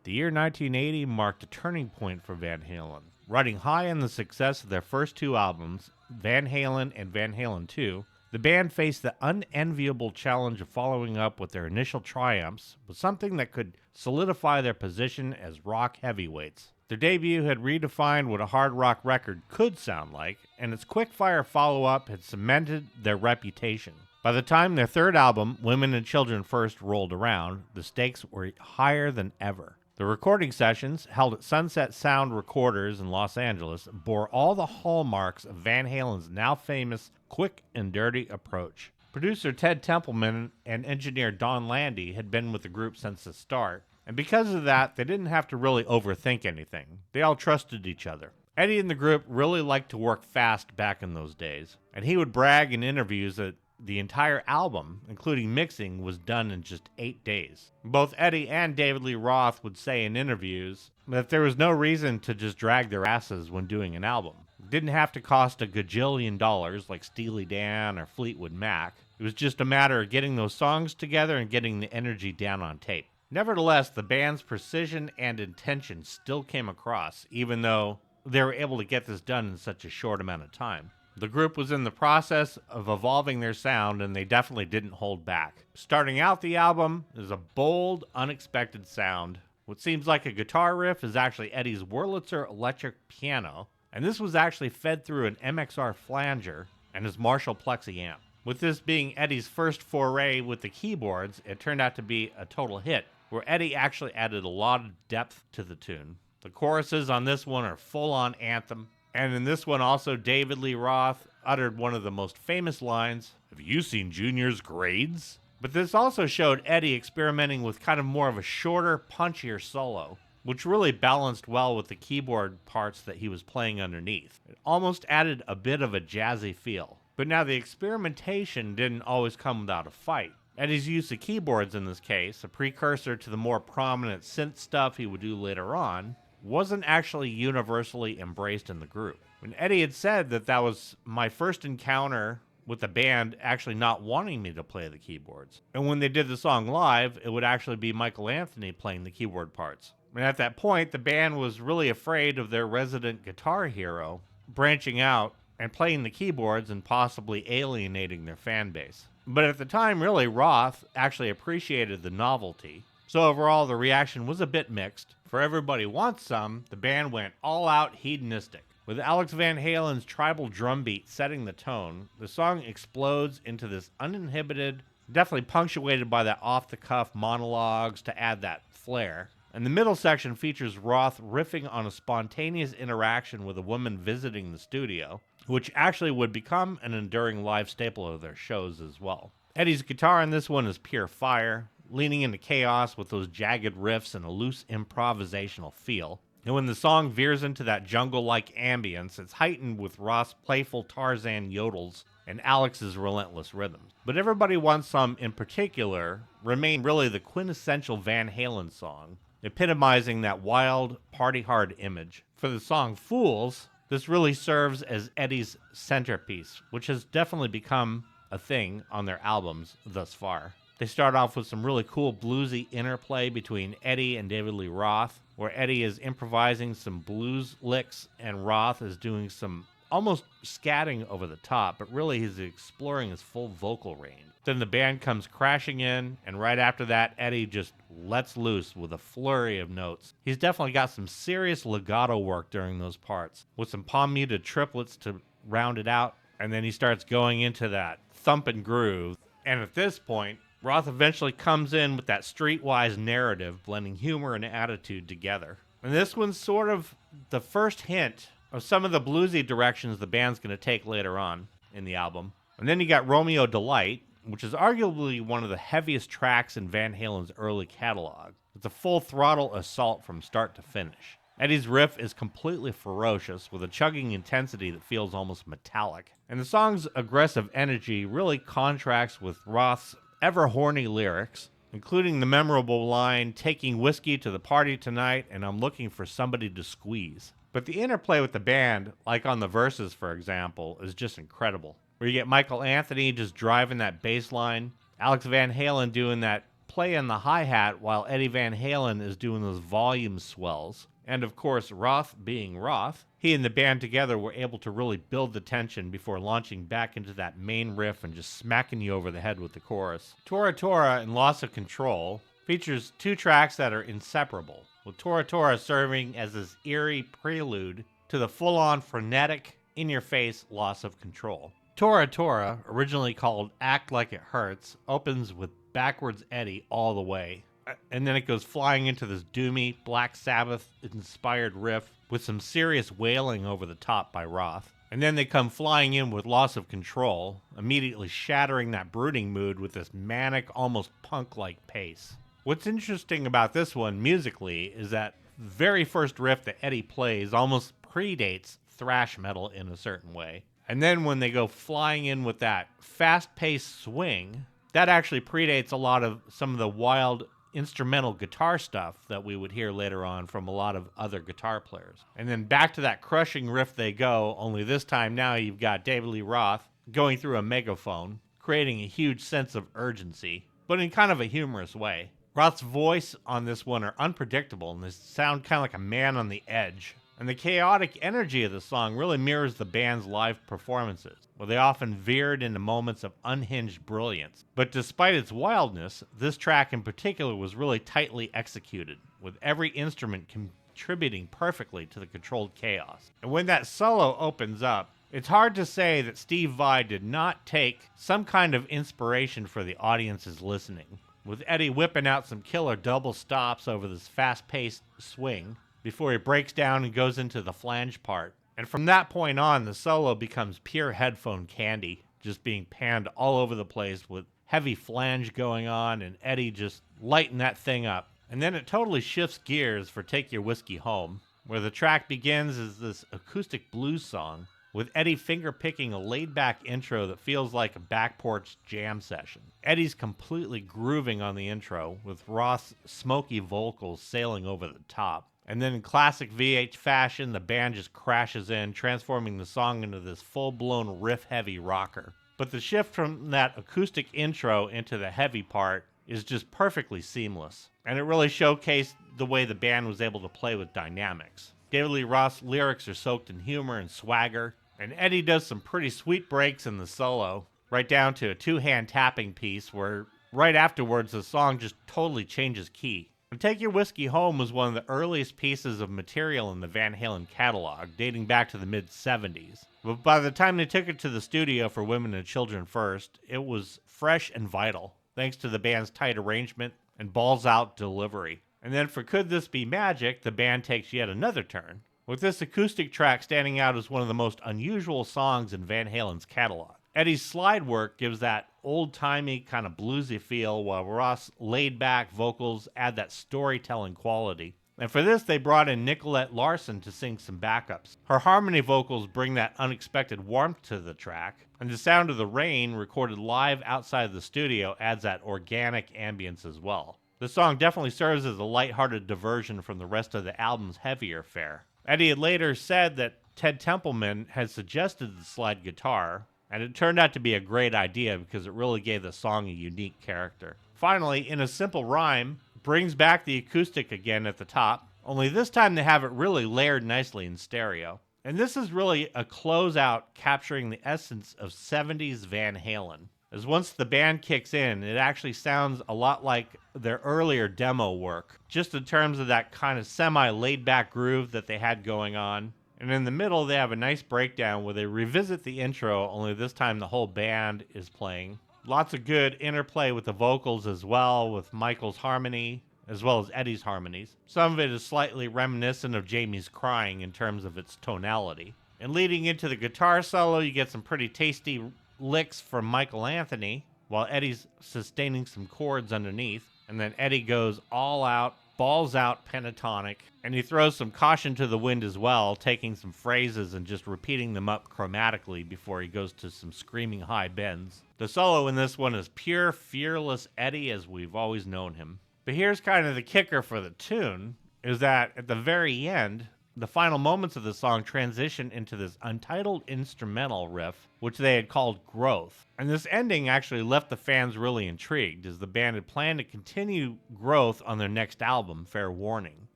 The year 1980 marked a turning point for Van Halen. Riding high on the success of their first two albums, Van Halen and Van Halen 2, the band faced the unenviable challenge of following up with their initial triumphs with something that could solidify their position as rock heavyweights. Their debut had redefined what a hard rock record could sound like, and its quick-fire follow-up had cemented their reputation. By the time their third album, Women and Children First, rolled around, the stakes were higher than ever. The recording sessions, held at Sunset Sound Recorders in Los Angeles, bore all the hallmarks of Van Halen's now famous quick and dirty approach. Producer Ted Templeman and engineer Don Landy had been with the group since the start, and because of that, they didn't have to really overthink anything. They all trusted each other. Eddie and the group really liked to work fast back in those days, and he would brag in interviews that the entire album, including mixing, was done in just 8 days. Both Eddie and David Lee Roth would say in interviews that there was no reason to just drag their asses when doing an album. It didn't have to cost a gajillion dollars like Steely Dan or Fleetwood Mac. It was just a matter of getting those songs together and getting the energy down on tape. Nevertheless, the band's precision and intention still came across, even though they were able to get this done in such a short amount of time. The group was in the process of evolving their sound, and they definitely didn't hold back. Starting out the album is a bold, unexpected sound. What seems like a guitar riff is actually Eddie's Wurlitzer electric piano, and this was actually fed through an MXR flanger and his Marshall Plexi amp. With this being Eddie's first foray with the keyboards, it turned out to be a total hit, where Eddie actually added a lot of depth to the tune. The choruses on this one are full-on anthem, and in this one also David Lee Roth uttered one of the most famous lines, "Have you seen Junior's grades?" But this also showed Eddie experimenting with kind of more of a shorter, punchier solo, which really balanced well with the keyboard parts that he was playing underneath. It almost added a bit of a jazzy feel. But now the experimentation didn't always come without a fight. Eddie's use of keyboards in this case, a precursor to the more prominent synth stuff he would do later on, wasn't actually universally embraced in the group. When Eddie had said that was my first encounter with the band actually not wanting me to play the keyboards. And when they did the song live, it would actually be Michael Anthony playing the keyboard parts. And at that point, the band was really afraid of their resident guitar hero branching out and playing the keyboards and possibly alienating their fan base. But at the time, really, Roth actually appreciated the novelty. So overall, the reaction was a bit mixed. For Everybody Wants Some, the band went all-out hedonistic. With Alex Van Halen's tribal drum beat setting the tone, the song explodes into this uninhibited, definitely punctuated by that off-the-cuff monologues to add that flair. And the middle section features Roth riffing on a spontaneous interaction with a woman visiting the studio, which actually would become an enduring live staple of their shows as well. Eddie's guitar in this one is pure fire, leaning into chaos with those jagged riffs and a loose improvisational feel. And when the song veers into that jungle-like ambience, it's heightened with Roth's playful Tarzan yodels and Alex's relentless rhythms. But Everybody Wants Some in particular remained really the quintessential Van Halen song, epitomizing that wild, party-hard image. For the song Fools, this really serves as Eddie's centerpiece, which has definitely become a thing on their albums thus far. They start off with some really cool bluesy interplay between Eddie and David Lee Roth, where Eddie is improvising some blues licks and Roth is doing some almost scatting over the top, but really he's exploring his full vocal range. Then the band comes crashing in, and right after that, Eddie just lets loose with a flurry of notes. He's definitely got some serious legato work during those parts, with some palm-muted triplets to round it out, and then he starts going into that thumping groove. And at this point, Roth eventually comes in with that streetwise narrative, blending humor and attitude together. And this one's sort of the first hint of some of the bluesy directions the band's going to take later on in the album. And then you got Romeo Delight, which is arguably one of the heaviest tracks in Van Halen's early catalog. It's a full throttle assault from start to finish. Eddie's riff is completely ferocious, with a chugging intensity that feels almost metallic. And the song's aggressive energy really contrasts with Roth's ever-horny lyrics, including the memorable line, "Taking whiskey to the party tonight, and I'm looking for somebody to squeeze." But the interplay with the band, like on the verses, for example, is just incredible. Where you get Michael Anthony just driving that bass line, Alex Van Halen doing that play in the hi-hat while Eddie Van Halen is doing those volume swells. And of course, Roth being Roth, he and the band together were able to really build the tension before launching back into that main riff and just smacking you over the head with the chorus. Tora Tora and Loss of Control features two tracks that are inseparable, with Tora Tora serving as this eerie prelude to the full-on frenetic, in-your-face Loss of Control. Tora Tora, originally called Act Like It Hurts, opens with Backwards Eddie all the way. And then it goes flying into this doomy Black Sabbath-inspired riff with some serious wailing over the top by Roth. And then they come flying in with Loss of Control, immediately shattering that brooding mood with this manic, almost punk-like pace. What's interesting about this one musically is that the very first riff that Eddie plays almost predates thrash metal in a certain way. And then when they go flying in with that fast-paced swing, that actually predates a lot of some of the wild instrumental guitar stuff that we would hear later on from a lot of other guitar players. And then back to that crushing riff they go, only this time now you've got David Lee Roth going through a megaphone, creating a huge sense of urgency, but in kind of a humorous way. Roth's voice on this one are unpredictable, and they sound kind of like a man on the edge. And the chaotic energy of the song really mirrors the band's live performances, where they often veered into moments of unhinged brilliance. But despite its wildness, this track in particular was really tightly executed, with every instrument contributing perfectly to the controlled chaos. And when that solo opens up, it's hard to say that Steve Vai did not take some kind of inspiration for the audience's listening, with Eddie whipping out some killer double stops over this fast-paced swing before he breaks down and goes into the flange part. And from that point on, the solo becomes pure headphone candy, just being panned all over the place with heavy flange going on and Eddie just lighting that thing up. And then it totally shifts gears for Take Your Whiskey Home, where the track begins as this acoustic blues song, with Eddie finger-picking a laid-back intro that feels like a back porch jam session. Eddie's completely grooving on the intro, with Roth's smoky vocals sailing over the top. And then in classic VH fashion, the band just crashes in, transforming the song into this full-blown riff-heavy rocker. But the shift from that acoustic intro into the heavy part is just perfectly seamless. And it really showcased the way the band was able to play with dynamics. David Lee Roth's lyrics are soaked in humor and swagger, and Eddie does some pretty sweet breaks in the solo, right down to a two-hand tapping piece where right afterwards the song just totally changes key. And Take Your Whiskey Home was one of the earliest pieces of material in the Van Halen catalog, dating back to the mid-70s. But by the time they took it to the studio for Women and Children First, it was fresh and vital, thanks to the band's tight arrangement and balls-out delivery. And then for Could This Be Magic, the band takes yet another turn, with this acoustic track standing out as one of the most unusual songs in Van Halen's catalog. Eddie's slide work gives that old-timey kind of bluesy feel, while Roth's laid-back vocals add that storytelling quality. And for this, they brought in Nicolette Larson to sing some backups. Her harmony vocals bring that unexpected warmth to the track, and the sound of the rain, recorded live outside of the studio, adds that organic ambience as well. The song definitely serves as a lighthearted diversion from the rest of the album's heavier fare. Eddie had later said that Ted Templeman had suggested the slide guitar, and it turned out to be a great idea because it really gave the song a unique character. Finally, in a simple rhyme, brings back the acoustic again at the top, only this time they have it really layered nicely in stereo. And this is really a closeout capturing the essence of 70s Van Halen, as once the band kicks in, it actually sounds a lot like their earlier demo work, just in terms of that kind of semi-laid-back groove that they had going on. And in the middle, they have a nice breakdown where they revisit the intro, only this time the whole band is playing. Lots of good interplay with the vocals as well, with Michael's harmony, as well as Eddie's harmonies. Some of it is slightly reminiscent of Jamie's Crying in terms of its tonality. And leading into the guitar solo, you get some pretty tasty licks from Michael Anthony, while Eddie's sustaining some chords underneath. And then Eddie goes all out, balls out pentatonic, and he throws some caution to the wind as well, taking some phrases and just repeating them up chromatically before he goes to some screaming high bends. The solo in this one is pure, fearless Eddie as we've always known him. But here's kind of the kicker for the tune, is that at the very end, the final moments of the song transition into this untitled instrumental riff, which they had called Growth. And this ending actually left the fans really intrigued, as the band had planned to continue Growth on their next album, Fair Warning.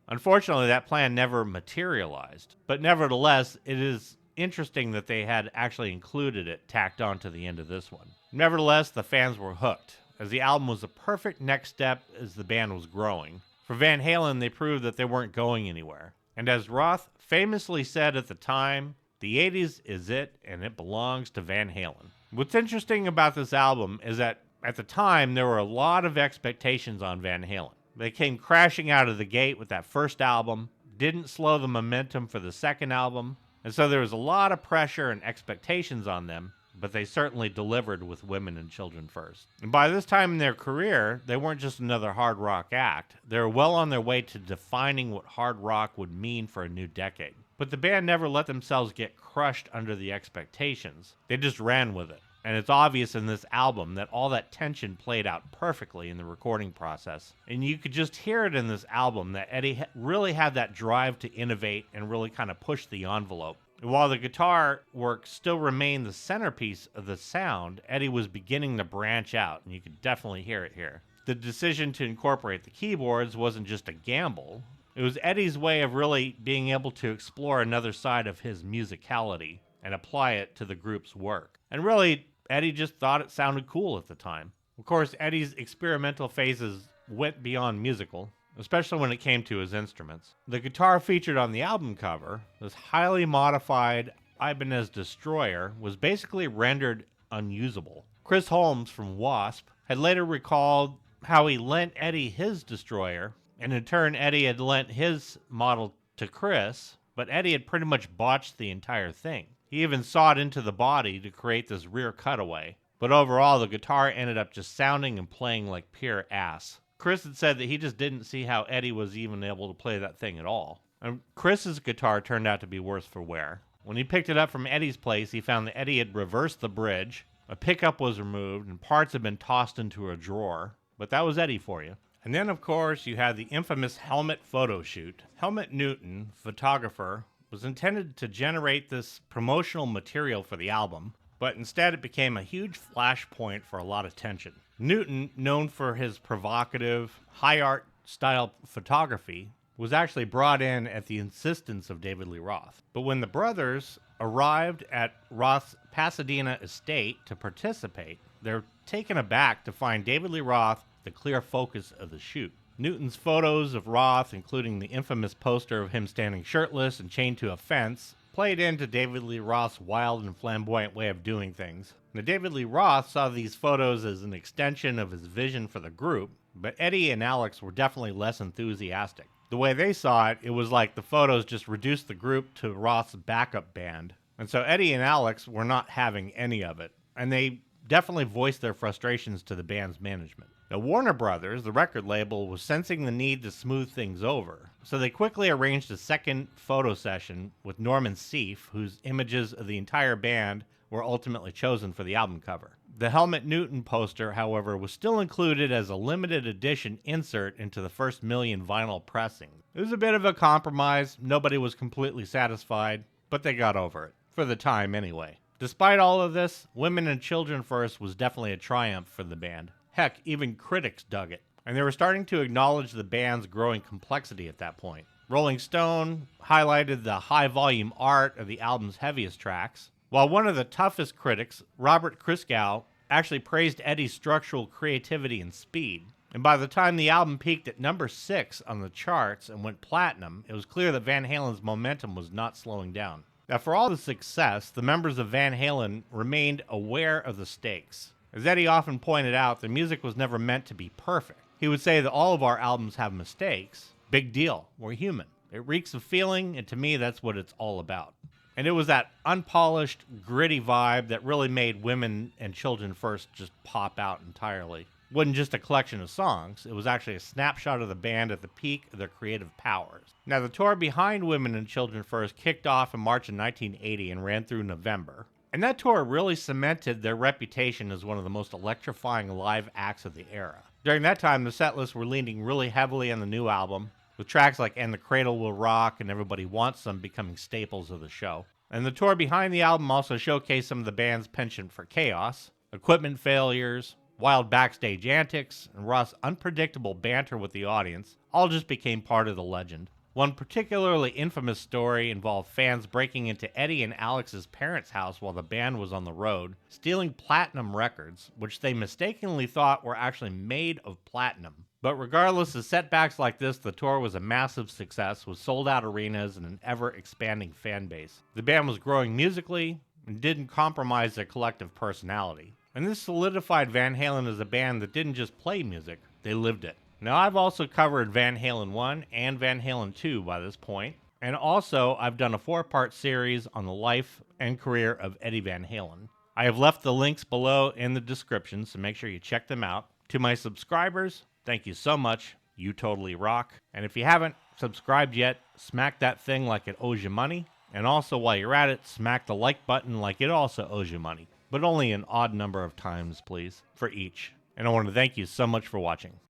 Unfortunately, that plan never materialized, but nevertheless, it is interesting that they had actually included it tacked on to the end of this one. Nevertheless, the fans were hooked, as the album was a perfect next step as the band was growing. For Van Halen, they proved that they weren't going anywhere. And as Roth famously said at the time, the 80s is it, and it belongs to Van Halen. What's interesting about this album is that at the time, there were a lot of expectations on Van Halen. They came crashing out of the gate with that first album, didn't slow the momentum for the second album, and so there was a lot of pressure and expectations on them, but they certainly delivered with Women and Children First. And by this time in their career, they weren't just another hard rock act. They were well on their way to defining what hard rock would mean for a new decade. But the band never let themselves get crushed under the expectations. They just ran with it. And it's obvious in this album that all that tension played out perfectly in the recording process. And you could just hear it in this album that Eddie really had that drive to innovate and really kind of push the envelope. And while the guitar work still remained the centerpiece of the sound, Eddie was beginning to branch out, and you could definitely hear it here. The decision to incorporate the keyboards wasn't just a gamble. It was Eddie's way of really being able to explore another side of his musicality and apply it to the group's work. And really, Eddie just thought it sounded cool at the time. Of course, Eddie's experimental phases went beyond musical, especially when it came to his instruments. The guitar featured on the album cover, this highly modified Ibanez Destroyer, was basically rendered unusable. Chris Holmes from Wasp had later recalled how he lent Eddie his Destroyer, and in turn Eddie had lent his model to Chris, but Eddie had pretty much botched the entire thing. He even sawed into the body to create this rear cutaway, but overall the guitar ended up just sounding and playing like pure ass. Chris had said that he just didn't see how Eddie was even able to play that thing at all. And Chris's guitar turned out to be worse for wear. When he picked it up from Eddie's place, he found that Eddie had reversed the bridge, a pickup was removed, and parts had been tossed into a drawer. But that was Eddie for you. And then, of course, you had the infamous helmet photo shoot. Helmut Newton, photographer, was intended to generate this promotional material for the album, but instead it became a huge flashpoint for a lot of tension. Newton, known for his provocative, high art style photography, was actually brought in at the insistence of David Lee Roth. But when the brothers arrived at Roth's Pasadena estate to participate, they're taken aback to find David Lee Roth the clear focus of the shoot. Newton's photos of Roth, including the infamous poster of him standing shirtless and chained to a fence, played into David Lee Roth's wild and flamboyant way of doing things. Now, David Lee Roth saw these photos as an extension of his vision for the group, but Eddie and Alex were definitely less enthusiastic. The way they saw it, it was like the photos just reduced the group to Roth's backup band. And so Eddie and Alex were not having any of it, and they definitely voiced their frustrations to the band's management. Now, Warner Brothers, the record label, was sensing the need to smooth things over, so they quickly arranged a second photo session with Norman Seeff, whose images of the entire band were ultimately chosen for the album cover. The Helmut Newton poster, however, was still included as a limited edition insert into the first million vinyl pressing. It was a bit of a compromise. Nobody was completely satisfied, but they got over it, for the time anyway. Despite all of this, Women and Children First was definitely a triumph for the band. Heck, even critics dug it, and they were starting to acknowledge the band's growing complexity at that point. Rolling Stone highlighted the high-volume art of the album's heaviest tracks, while one of the toughest critics, Robert Christgau, actually praised Eddie's structural creativity and speed. And by the time the album peaked at number 6 on the charts and went platinum, it was clear that Van Halen's momentum was not slowing down. Now, for all the success, the members of Van Halen remained aware of the stakes. As Eddie often pointed out, the music was never meant to be perfect. He would say that all of our albums have mistakes. Big deal. We're human. It reeks of feeling, and to me, that's what it's all about. And it was that unpolished, gritty vibe that really made Women and Children First just pop out entirely. It wasn't just a collection of songs. It was actually a snapshot of the band at the peak of their creative powers. Now, the tour behind Women and Children First kicked off in March of 1980 and ran through November. And that tour really cemented their reputation as one of the most electrifying live acts of the era. During that time, the set lists were leaning really heavily on the new album, with tracks like And the Cradle Will Rock and Everybody Wants Some becoming staples of the show. And the tour behind the album also showcased some of the band's penchant for chaos, equipment failures, wild backstage antics, and Roth's unpredictable banter with the audience all just became part of the legend. One particularly infamous story involved fans breaking into Eddie and Alex's parents' house while the band was on the road, stealing platinum records, which they mistakenly thought were actually made of platinum. But regardless of setbacks like this, the tour was a massive success with sold-out arenas and an ever-expanding fan base. The band was growing musically and didn't compromise their collective personality. And this solidified Van Halen as a band that didn't just play music, they lived it. Now, I've also covered Van Halen 1 and Van Halen 2 by this point, and also I've done a 4-part series on the life and career of Eddie Van Halen. I have left the links below in the description, so make sure you check them out. To my subscribers, thank you so much. You totally rock. And if you haven't subscribed yet, smack that thing like it owes you money. And also, while you're at it, smack the like button like it also owes you money. But only an odd number of times, please, for each. And I want to thank you so much for watching.